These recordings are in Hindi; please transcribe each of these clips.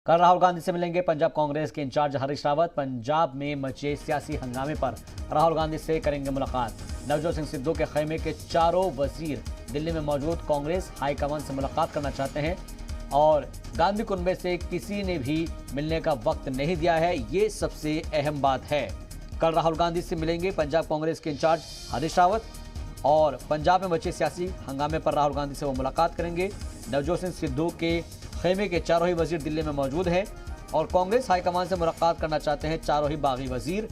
कल राहुल गांधी से मिलेंगे पंजाब कांग्रेस के इंचार्ज हरीश रावत। पंजाब में मचे सियासी हंगामे पर राहुल गांधी से करेंगे मुलाकात। नवजोत सिंह सिद्धू के खेमे के चारों वजीर दिल्ली में मौजूद कांग्रेस हाईकमान से मुलाकात करना चाहते हैं और गांधी कुनबे से किसी ने भी मिलने का वक्त नहीं दिया है। ये सबसे अहम बात है। कल राहुल गांधी से मिलेंगे पंजाब कांग्रेस के इंचार्ज हरीश रावत और पंजाब में मचे सियासी हंगामे पर राहुल गांधी से वो मुलाकात करेंगे। नवजोत सिंह सिद्धू के खेमे के चारों ही वजीर दिल्ली में मौजूद हैं और कांग्रेस हाईकमान से मुलाकात करना चाहते हैं चारों ही बागी वजीर।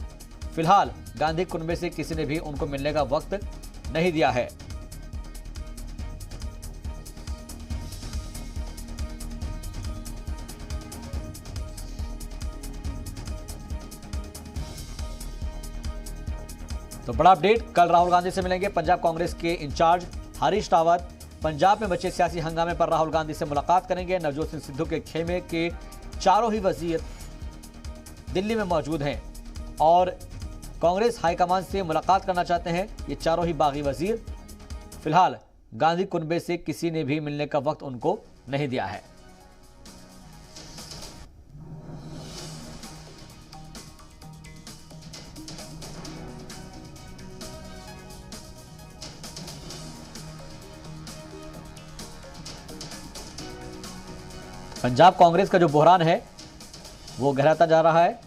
फिलहाल गांधी कुनबे से किसी ने भी उनको मिलने का वक्त नहीं दिया है। तो बड़ा अपडेट, कल राहुल गांधी से मिलेंगे पंजाब कांग्रेस के इंचार्ज हरीश रावत। पंजाब में बचे सियासी हंगामे पर राहुल गांधी से मुलाकात करेंगे। नवजोत सिंह सिद्धू के खेमे के चारों ही वजीर दिल्ली में मौजूद हैं और कांग्रेस हाईकमान से मुलाकात करना चाहते हैं ये चारों ही बागी वजीर। फिलहाल गांधी कुनबे से किसी ने भी मिलने का वक्त उनको नहीं दिया है। पंजाब कांग्रेस का जो बहरान है वो गहराता जा रहा है।